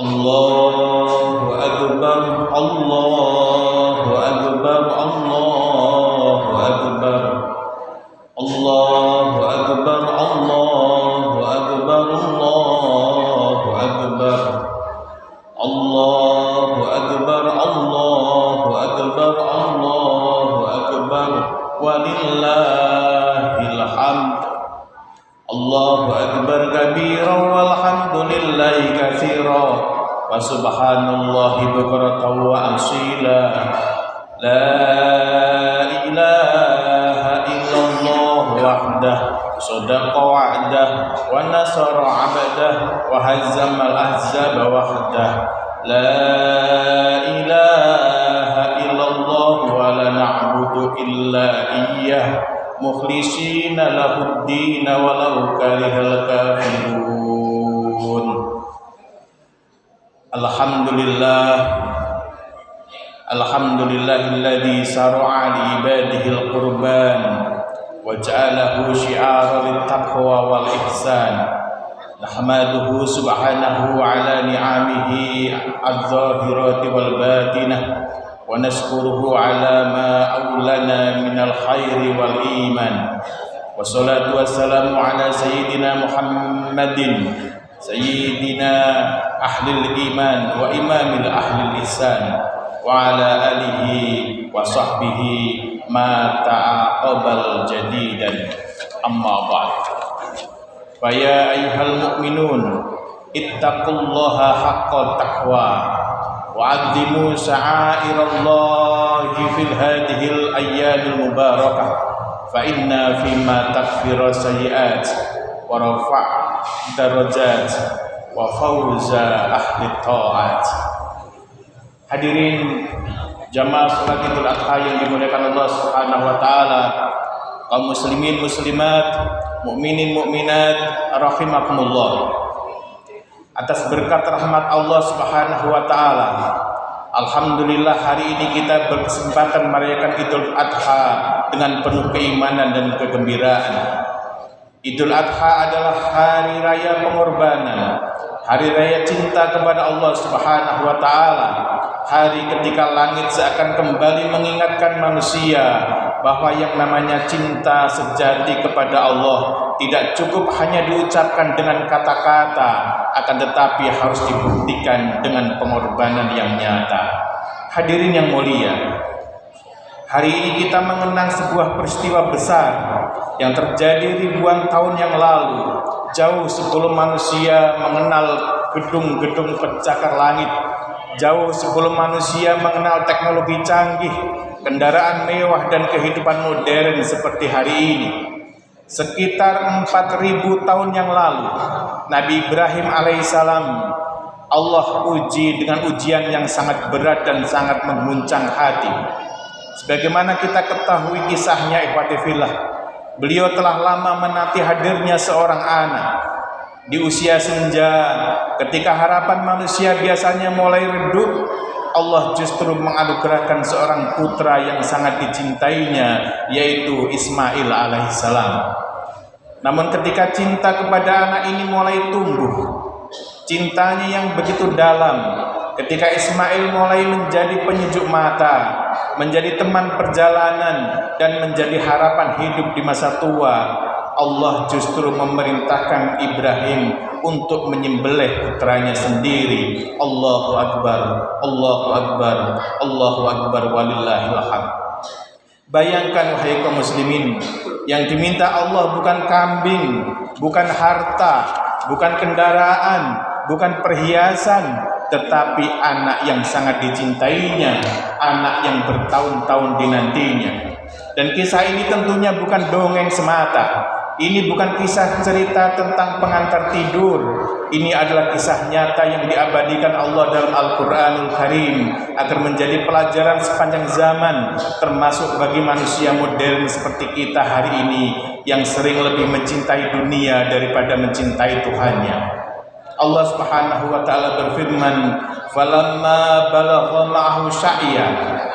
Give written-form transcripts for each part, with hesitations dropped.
Allahu Akbar, Allahu Akbar, Allahu Akbar, Allahu Akbar, Allahu Akbar, Allahu Akbar, Allahu Akbar, Allahu Akbar, Allahu Akbar, walillahil hamd. Allahu Akbar kabiran walhamdulillahi katsiran wa subhanallahi bukratan wa asila. La ilaha illallah wahdah sadaqa wa'dah wa nasara 'abdah wa hazzamal ahzaba wahdah. La ilaha illallah wa la na'budu illa iyyah mukhlishina lahuddin walau karihal kafirun. Alhamdulillahilladzi syara'a li ibadihil qurban wa ja'alahu syi'aran lit-taqwa wal ihsan. Nahmaduhu subhanahu ala ni'amihi adh-dhahirati wal batinah wa nashkuruhu ala ma awlana minal khairi wal iman. Wassalatu wassalamu ala sayyidina Muhammadin sayyidina ahlil iman wa imamil ahlil ihsan wa ala alihi wa sahbihi ma ta'aqabal jadidan. Amma ba'd. Fa ya ayyuhal mu'minun ittaqullaha haqqa taqwa wa'azzimu sya'airallahi fil hadhil ayyamil mubarakah fa inna fima takfira sayyi'at wa rafa' darajat wa fawza ahli ta'at. Hadirin jamaah salat Idul Adha yang dimuliakan Allah Subhanahu wa taala, kaum muslimin muslimat, mukminin mukminat rahimakumullah. Atas berkat rahmat Allah Subhanahu wa taala, alhamdulillah hari ini kita berkesempatan merayakan Idul Adha dengan penuh keimanan dan kegembiraan. Idul Adha adalah hari raya pengorbanan, hari raya cinta kepada Allah Subhanahu wa taala, hari ketika langit seakan kembali mengingatkan manusia bahwa yang namanya cinta sejati kepada Allah tidak cukup hanya diucapkan dengan kata-kata, akan tetapi harus dibuktikan dengan pengorbanan yang nyata. Hadirin yang mulia, hari ini kita mengenang sebuah peristiwa besar yang terjadi ribuan tahun yang lalu, jauh sebelum manusia mengenal gedung-gedung pencakar langit, jauh sebelum manusia mengenal teknologi canggih, kendaraan mewah dan kehidupan modern seperti hari ini. Sekitar 4.000 tahun yang lalu, Nabi Ibrahim alaihissalam Allah uji dengan ujian yang sangat berat dan sangat mengguncang hati. Sebagaimana kita ketahui kisahnya, ikhwati fillah, beliau telah lama menanti hadirnya seorang anak. Di usia senja, ketika harapan manusia biasanya mulai redup, Allah justru menganugerahkan seorang putra yang sangat dicintainya, yaitu Ismail alaihissalam. Namun ketika cinta kepada anak ini mulai tumbuh, cintanya yang begitu dalam, ketika Ismail mulai menjadi penyejuk mata, menjadi teman perjalanan, dan menjadi harapan hidup di masa tua, Allah justru memerintahkan Ibrahim untuk menyembelih putranya sendiri. Allahu Akbar, Allahu Akbar, Allahu Akbar, walillahil hamd. Bayangkan wahai kaum muslimin, yang diminta Allah bukan kambing, bukan harta, bukan kendaraan, bukan perhiasan, tetapi anak yang sangat dicintainya, anak yang bertahun-tahun dinantinya. Dan kisah ini tentunya bukan dongeng semata. Ini bukan kisah cerita tentang pengantar tidur. Ini adalah kisah nyata yang diabadikan Allah dalam Al-Quranul Karim agar menjadi pelajaran sepanjang zaman, termasuk bagi manusia modern seperti kita hari ini yang sering lebih mencintai dunia daripada mencintai Tuhannya. Allah Subhanahu wa taala berfirman, "Falamma balagha ma'ahu sya'ya,"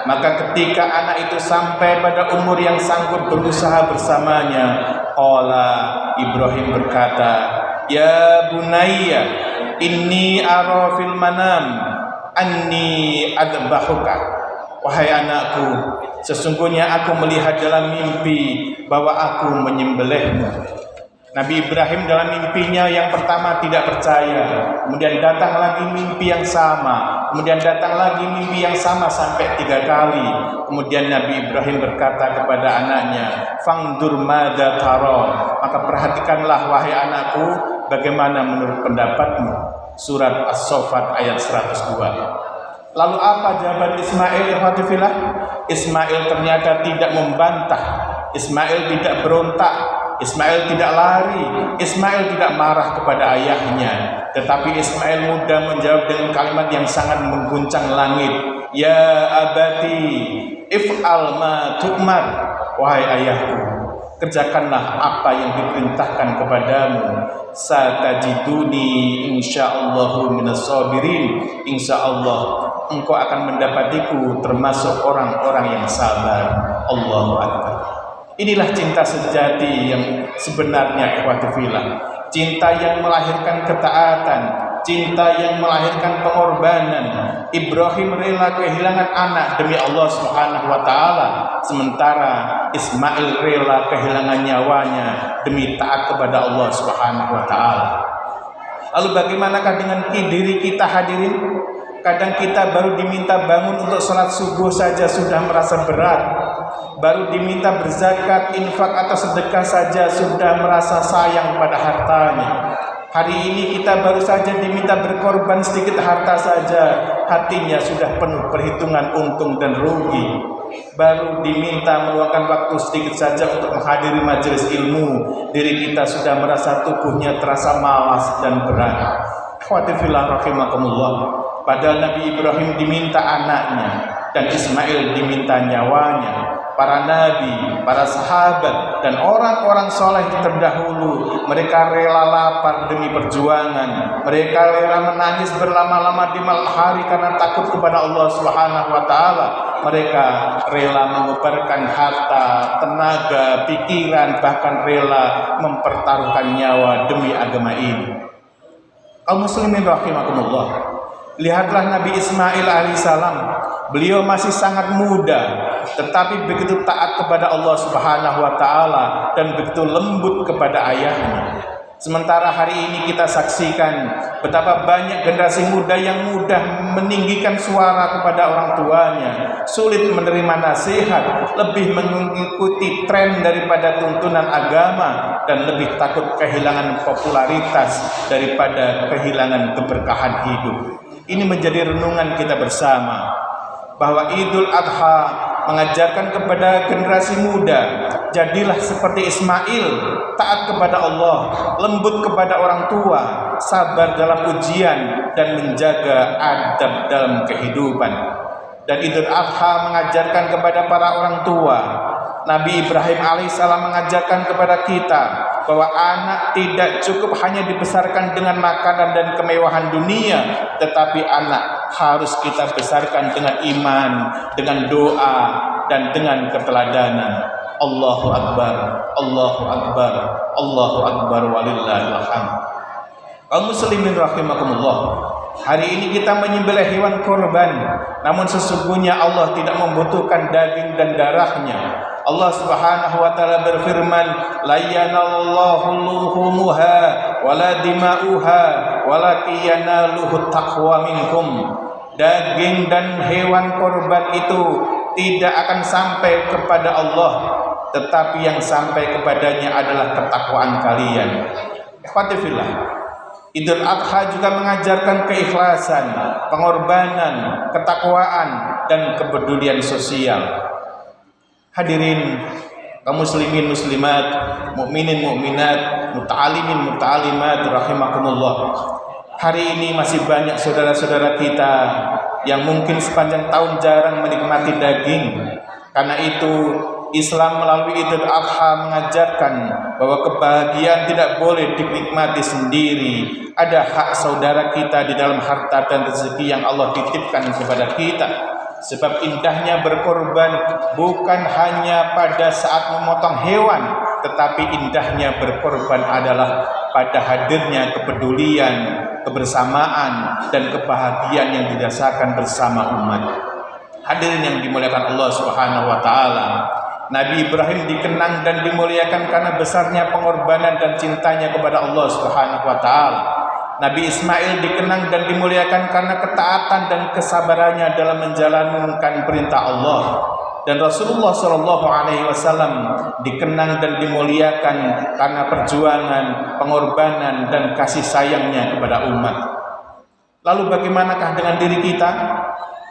maka ketika anak itu sampai pada umur yang sanggup berusaha bersamanya, qala, Ibrahim berkata, "Ya bunayya, inni ara fil manam anni adzbahuka. Wahai anakku, sesungguhnya aku melihat dalam mimpi bahwa aku menyembelihmu. Nabi Ibrahim dalam mimpinya yang pertama tidak percaya, kemudian datang lagi mimpi yang sama, kemudian datang lagi mimpi yang sama sampai 3 kali. Kemudian Nabi Ibrahim berkata kepada anaknya, "Fangdur madza tara." Maka perhatikanlah wahai anakku, bagaimana menurut pendapatmu? Surat As-Saffat ayat 102. Lalu apa jawaban Ismail? Ikhwatifillah, Ismail ternyata tidak membantah, Ismail tidak berontak, Ismail tidak lari, Ismail tidak marah kepada ayahnya, tetapi Ismail mudah menjawab dengan kalimat yang sangat mengguncang langit. Ya abati, if'al ma tu'mar. Wahai ayahku, kerjakanlah apa yang diperintahkan kepadamu. Satajiduni insyaallahu minas sabirin. Insyaallah engkau akan mendapatiku termasuk orang-orang yang sabar. Allahu Akbar. Inilah cinta sejati yang sebenarnya, ikhwatifillah. Cinta yang melahirkan ketaatan, cinta yang melahirkan pengorbanan. Ibrahim rela kehilangan anak demi Allah Subhanahu wa taala, sementara Ismail rela kehilangan nyawanya demi taat kepada Allah Subhanahu wa taala. Lalu bagaimanakah dengan diri kita, hadirin? Kadang kita baru diminta bangun untuk sholat subuh saja sudah merasa berat, baru diminta berzakat, infak atau sedekah saja sudah merasa sayang pada hartanya. Hari ini kita baru saja diminta berkorban sedikit harta saja, hatinya sudah penuh perhitungan untung dan rugi. Baru diminta meluangkan waktu sedikit saja untuk menghadiri majelis ilmu, diri kita sudah merasa tubuhnya terasa malas dan berat. Khawatifillah rahimakumullah. Padahal Nabi Ibrahim diminta anaknya dan Ismail diminta nyawanya. Para nabi, para sahabat, dan orang-orang soleh terdahulu, mereka rela lapar demi perjuangan. Mereka rela menangis berlama-lama di malam hari karena takut kepada Allah Subhanahu wa taala. Mereka rela mengubarkan harta, tenaga, pikiran, bahkan rela mempertaruhkan nyawa demi agama ini. Kaum muslimin rahimakumullah. Lihatlah Nabi Ismail alaihissalam, beliau masih sangat muda, tetapi begitu taat kepada Allah Subhanahu wa taala dan begitu lembut kepada ayahnya. Sementara hari ini kita saksikan betapa banyak generasi muda yang mudah meninggikan suara kepada orang tuanya, sulit menerima nasihat, lebih mengikuti tren daripada tuntunan agama, dan lebih takut kehilangan popularitas daripada kehilangan keberkahan hidup. Ini menjadi renungan kita bersama, bahwa Idul Adha mengajarkan kepada generasi muda, jadilah seperti Ismail, taat kepada Allah, lembut kepada orang tua, sabar dalam ujian, dan menjaga adab dalam kehidupan. Dan Idul Adha mengajarkan kepada para orang tua, Nabi Ibrahim alaihissalam mengajarkan kepada kita bahwa anak tidak cukup hanya dibesarkan dengan makanan dan kemewahan dunia, tetapi anak harus kita besarkan dengan iman, dengan doa, dan dengan keteladanan. Allahu Akbar, Allahu Akbar, Allahu Akbar, walillahil hamd. Kaum muslimin rahimakumullah. Hari ini kita menyembelih hewan korban, namun sesungguhnya Allah tidak membutuhkan daging dan darahnya. Allah Subhanahu wa taala berfirman, la yanallahu luhumuha wala dima'uha walakin yanaluhu taqwa minkum. Daging dan hewan korban itu tidak akan sampai kepada Allah, tetapi yang sampai kepadanya adalah ketakwaan kalian. Ikhwatifillah, Idul Adha juga mengajarkan keikhlasan, pengorbanan, ketakwaan, dan kepedulian sosial. Hadirin kaum muslimin muslimat, mukminin mukminat, muta'alimin muta'alimat rahimakumullah. Hari ini masih banyak saudara-saudara kita yang mungkin sepanjang tahun jarang menikmati daging. Karena itu Islam melalui Idul Adha mengajarkan bahwa kebahagiaan tidak boleh dinikmati sendiri. Ada hak saudara kita di dalam harta dan rezeki yang Allah titipkan kepada kita. Sebab indahnya berkorban bukan hanya pada saat memotong hewan, tetapi indahnya berkorban adalah pada hadirnya kepedulian, kebersamaan, dan kebahagiaan yang dirasakan bersama umat. Hadirin yang dimuliakan Allah Subhanahu wa taala, Nabi Ibrahim dikenang dan dimuliakan karena besarnya pengorbanan dan cintanya kepada Allah Subhanahu wa taala. Nabi Ismail dikenang dan dimuliakan karena ketaatan dan kesabarannya dalam menjalankan perintah Allah. Dan Rasulullah Shallallahu Alaihi Wasallam dikenang dan dimuliakan karena perjuangan, pengorbanan, dan kasih sayangnya kepada umat. Lalu bagaimanakah dengan diri kita?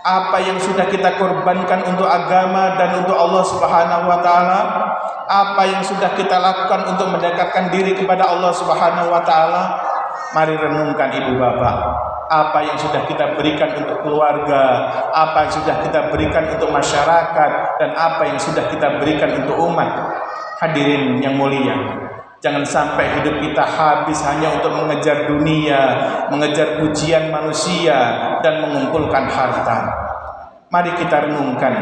Apa yang sudah kita korbankan untuk agama dan untuk Allah Subhanahu wa taala? Apa yang sudah kita lakukan untuk mendekatkan diri kepada Allah Subhanahu wa taala? Mari renungkan ibu bapak, apa yang sudah kita berikan untuk keluarga, apa yang sudah kita berikan untuk masyarakat, dan apa yang sudah kita berikan untuk umat. Hadirin yang mulia, jangan sampai hidup kita habis hanya untuk mengejar dunia, mengejar pujian manusia, dan mengumpulkan harta. Mari kita renungkan.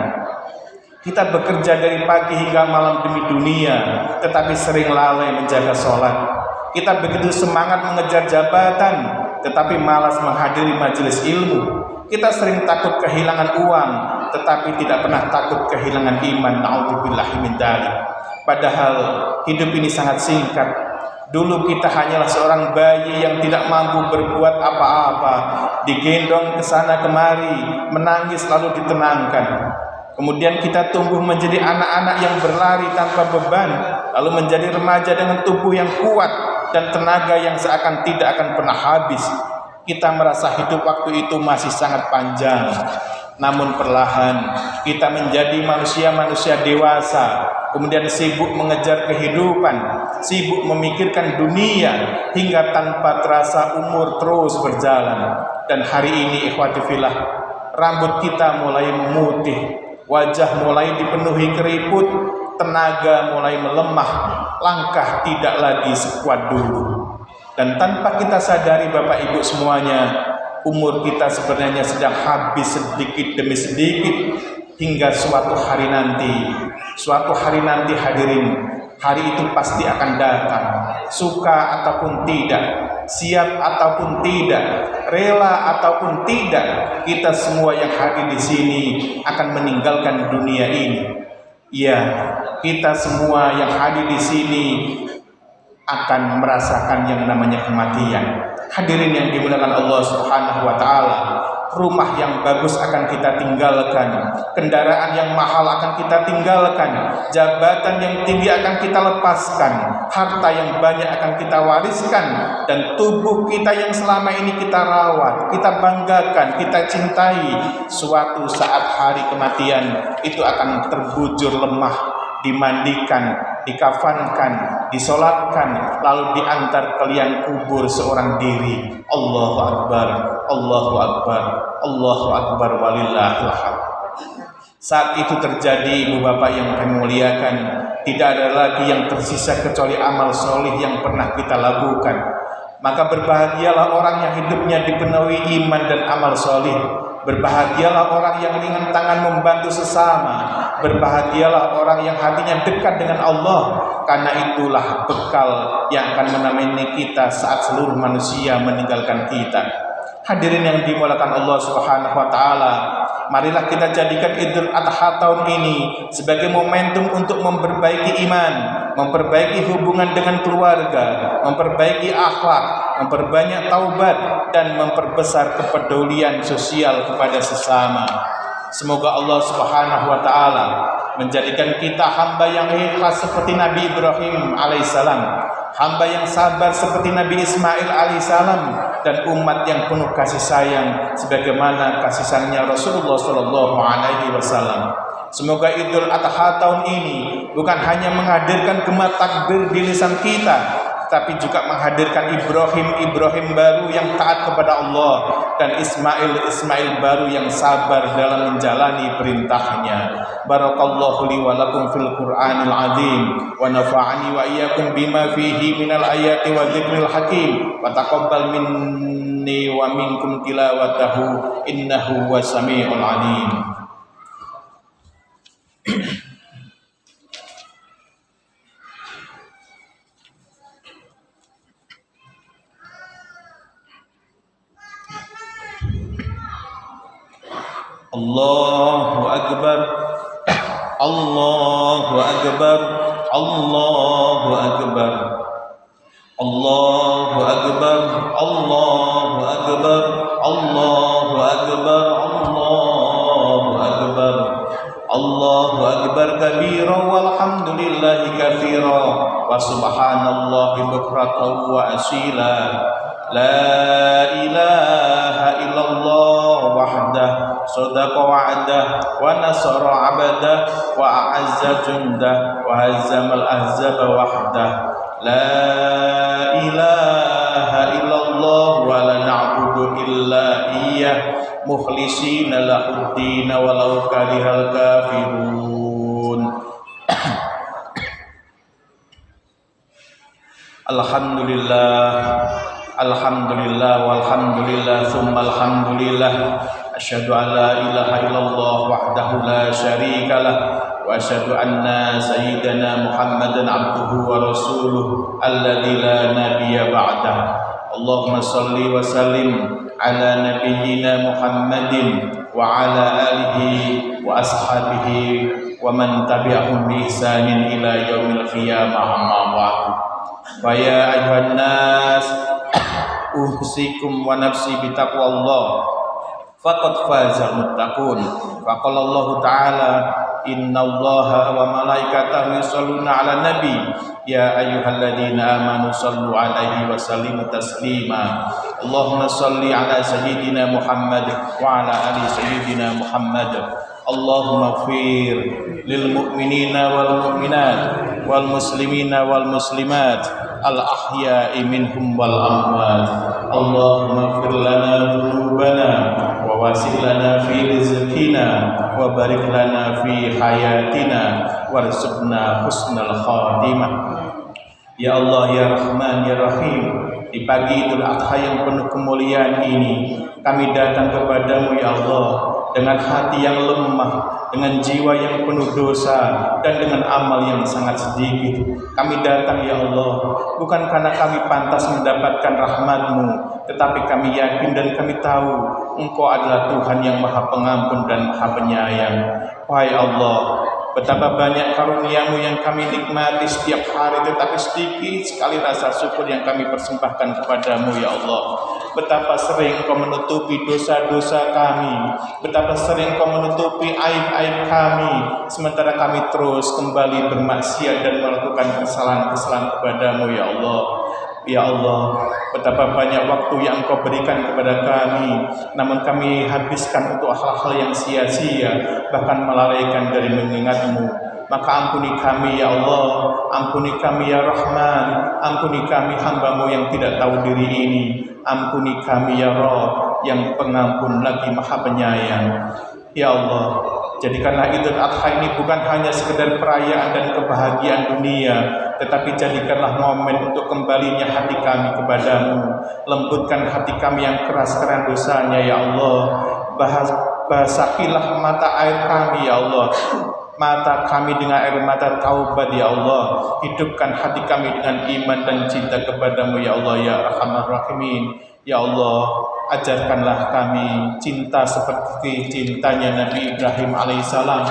Kita bekerja dari pagi hingga malam demi dunia, tetapi sering lalai menjaga sholat. Kita begitu semangat mengejar jabatan, tetapi malas menghadiri majelis ilmu. Kita sering takut kehilangan uang, tetapi tidak pernah takut kehilangan iman. Na'udzubillahi min dzalik. Padahal hidup ini sangat singkat. Dulu kita hanyalah seorang bayi yang tidak mampu berbuat apa-apa, digendong ke sana kemari, menangis lalu ditenangkan. Kemudian kita tumbuh menjadi anak-anak yang berlari tanpa beban, lalu menjadi remaja dengan tubuh yang kuat dan tenaga yang seakan tidak akan pernah habis. Kita merasa hidup waktu itu masih sangat panjang. Namun perlahan kita menjadi manusia-manusia dewasa, kemudian sibuk mengejar kehidupan, sibuk memikirkan dunia, hingga tanpa terasa umur terus berjalan. Dan hari ini ikhwati fillah, rambut kita mulai memutih, wajah mulai dipenuhi keriput, tenaga mulai melemah, langkah tidak lagi sekuat dulu. Dan tanpa kita sadari Bapak Ibu semuanya, umur kita sebenarnya sedang habis sedikit demi sedikit, hingga suatu hari nanti hadirin, hari itu pasti akan datang. Suka ataupun tidak, siap ataupun tidak, rela ataupun tidak, kita semua yang hadir di sini akan meninggalkan dunia ini. Ya, kita semua yang hadir di sini akan merasakan yang namanya kematian. Hadirin yang dimuliakan Allah Subhanahu wa taala, rumah yang bagus akan kita tinggalkan, kendaraan yang mahal akan kita tinggalkan, jabatan yang tinggi akan kita lepaskan, harta yang banyak akan kita wariskan, dan tubuh kita yang selama ini kita rawat, kita banggakan, kita cintai, suatu saat hari kematian itu akan terbujur lemah, dimandikan, dikafankan, disolatkan, lalu diantar ke liang kubur seorang diri. Allahu Akbar, Allahu Akbar, Allahu Akbar, walillahil hamd. Saat itu terjadi, ibu bapak yang kami muliakan, tidak ada lagi yang tersisa kecuali amal solih yang pernah kita lakukan. Maka berbahagialah orang yang hidupnya dipenuhi iman dan amal solih. Berbahagialah orang yang ringan tangan membantu sesama. Berbahagialah orang yang hatinya dekat dengan Allah, karena itulah bekal yang akan menemani kita saat seluruh manusia meninggalkan kita. Hadirin yang dimuliakan Allah Subhanahu wa taala, marilah kita jadikan Idul Adha tahun ini sebagai momentum untuk memperbaiki iman, memperbaiki hubungan dengan keluarga, memperbaiki akhlak, memperbanyak taubat, dan memperbesar kepedulian sosial kepada sesama. Semoga Allah Subhanahu wa taala menjadikan kita hamba yang ikhlas seperti Nabi Ibrahim alaihissalam, hamba yang sabar seperti Nabi Ismail alaihissalam, dan umat yang penuh kasih sayang sebagaimana kasih sayangnya Rasulullah Shallallahu Alaihi Wasallam. Semoga Idul Adha tahun ini bukan hanya menghadirkan gema takbir di lisan kita, tapi juga menghadirkan Ibrahim baru yang taat kepada Allah, dan Ismail baru yang sabar dalam menjalani perintahnya. Barakallahu li wa lakum fil Qur'anil azim, wa nafa'ani wa iyyakum bima fihi minal ayati wa dzikril hakim, wa taqabbal minni wa minkum tilawatahu innahu wasami'ul alim. Allahu Akbar, Allahu Akbar, Allahu Akbar, Allahu Akbar, Allahu Akbar, Allahu Akbar, Allahu Akbar, Allahu Akbar kabira walhamdulillahi katsira wa subhanallahi bukratan wa asila. La ilaha illallah wahdah sadaqa wa'dah wa nasara 'abdah wa a'azza jundah wa hazzamal ahzaba wahdah. La ilaha illallah wa la na'budu illa iyyah mukhlishina lahuddin walau karihal kafirun. Alhamdulillah walhamdulillah thumma alhamdulillah. Asyhadu an la ilaha illallah wahdahu la syarika lah wa asyhadu anna sayyidana Muhammadan abduhu wa rasuluh alladzi la nabiyya ba'dah. Allahumma shalli wa sallim ala nabiyyina Muhammadin wa ala alihi wa ashabihi wa man tabi'ahum bi ihsanin ila yaumil qiyamah. Amma ba'du. Wa ya ayuhan nas usikum wa nafsi bitaqwallah faqad fazal muttaqun. Faqala Allah Ta'ala innallaha wa malaikatahu yusholluna 'alan nabi ya ayyuhalladzina amanu shallu 'alaihi wa sallimu taslima. Allahumma shalli 'ala sayyidina Muhammad wa 'ala ali sayyidina Muhammad. Allahumma ighfir lil mu'minina wal mu'minat wal muslimina wal muslimat al ahya'i minhum wal amwat. Allahumma ighfir lana dhunubana wa wasi' lana fi rizqina wa barik lana fi hayatina warzuqna husnal khatimah. Ya Allah, ya Rahman, ya Rahim, di pagi Idul Adha yang penuh kemuliaan ini kami datang kepadamu ya Allah dengan hati yang lemah, dengan jiwa yang penuh dosa, dan dengan amal yang sangat sedikit. Kami datang ya Allah bukan karena kami pantas mendapatkan rahmat-Mu, tetapi kami yakin dan kami tahu Engkau adalah Tuhan yang Maha Pengampun dan Maha Penyayang. Wahai Allah, betapa banyak karunia-Mu yang kami nikmati setiap hari, tetapi sedikit sekali rasa syukur yang kami persembahkan kepadamu ya Allah. Betapa sering Engkau menutupi dosa-dosa kami, betapa sering Engkau menutupi aib-aib kami, sementara kami terus kembali bermaksiat dan melakukan kesalahan-kesalahan kepadamu ya Allah. Ya Allah, betapa banyak waktu yang Engkau berikan kepada kami, namun kami habiskan untuk hal-hal yang sia-sia, bahkan melalaikan dari mengingat-Mu. Maka ampuni kami ya Allah, ampuni kami ya Rahman, ampuni kami hamba-Mu yang tidak tahu diri ini, ampuni kami ya Rabb yang pengampun lagi Maha Penyayang. Ya Allah, jadikanlah Idul Adha ini bukan hanya sekedar perayaan dan kebahagiaan dunia, tetapi jadikanlah momen untuk kembalinya hati kami kepadamu. Lembutkan hati kami yang keras karena dosanya ya Allah. Basahilah mata air kami ya Allah, mata kami dengan air mata taubat ya Allah. Hidupkan hati kami dengan iman dan cinta kepadamu ya Allah ya Arhamar Rahimin. Ya Allah, ajarkanlah kami cinta seperti cintanya Nabi Ibrahim alaihissalam.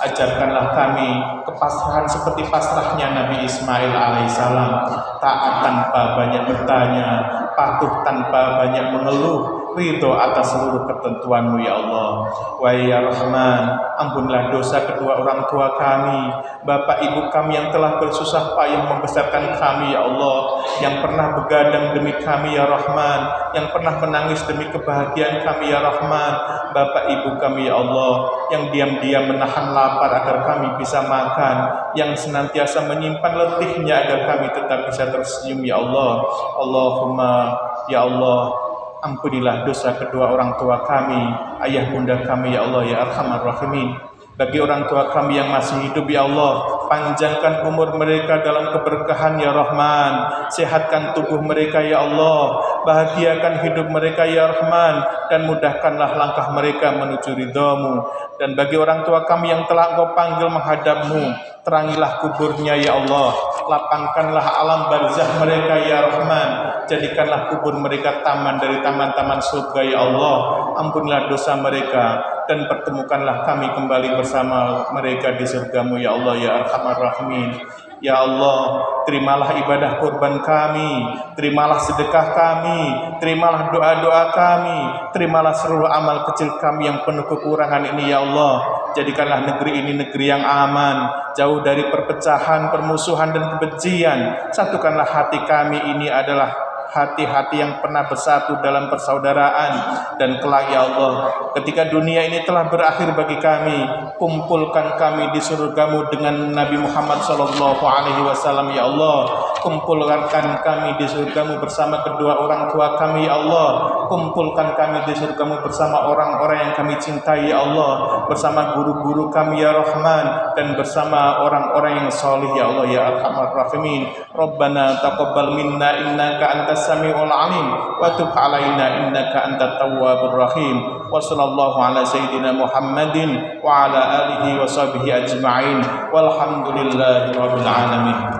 Ajarkanlah kami kepasrahan seperti pasrahnya Nabi Ismail alaihissalam. Taat tanpa banyak bertanya, patuh tanpa banyak mengeluh, ridho atas seluruh ketentuan-Mu ya Allah. Wahai ya Rahman, ampunilah dosa kedua orang tua kami, bapak ibu kami yang telah bersusah payah membesarkan kami ya Allah, yang pernah begadang demi kami ya Rahman, yang pernah menangis demi kebahagiaan kami ya Rahman. Bapak ibu kami ya Allah, yang diam-diam menahan lapar agar kami bisa makan, yang senantiasa menyimpan letihnya agar kami tetap bisa tersenyum ya Allah. Allahumma ya Allah, ampunilah dosa kedua orang tua kami, ayah bunda kami ya Allah ya Arhamar Rahimin. Bagi orang tua kami yang masih hidup ya Allah, panjangkan umur mereka dalam keberkahan ya Rahman. Sehatkan tubuh mereka ya Allah, bahagiakan hidup mereka ya Rahman, dan mudahkanlah langkah mereka menuju ridha-Mu. Dan bagi orang tua kami yang telah Engkau panggil menghadap-Mu, terangilah kuburnya ya Allah, lapangkanlah alam barzah mereka ya Rahman, jadikanlah kubur mereka taman dari taman-taman surga ya Allah. Ampunilah dosa mereka, dan pertemukanlah kami kembali bersama mereka di surga-Mu ya Allah ya Arhamar Rahimin. Ya Allah, terimalah ibadah kurban kami, terimalah sedekah kami, terimalah doa-doa kami, terimalah seluruh amal kecil kami yang penuh kekurangan ini ya Allah. Jadikanlah negeri ini negeri yang aman, jauh dari perpecahan, permusuhan dan kebencian. Satukanlah hati kami ini adalah hati-hati yang pernah bersatu dalam persaudaraan, dan kelak ya Allah, ketika dunia ini telah berakhir bagi kami, kumpulkan kami di surga-Mu dengan Nabi Muhammad SAW ya Allah. Kumpulkan kami di surga-Mu bersama kedua orang tua kami ya Allah. Kumpulkan kami di surga-Mu bersama orang-orang yang kami cintai ya Allah, bersama guru-guru kami ya Rahman, dan bersama orang-orang yang solih ya Allah ya Arhamar Rahimin. Rabbana taqabbal minna innaka antas samiul alim wa tub alaina innaka antat tawwabur rahim. Wa sallallahu ala sayyidina Muhammadin wa ala alihi wa sahbihi ajma'in walhamdulillahi rabbil alamin.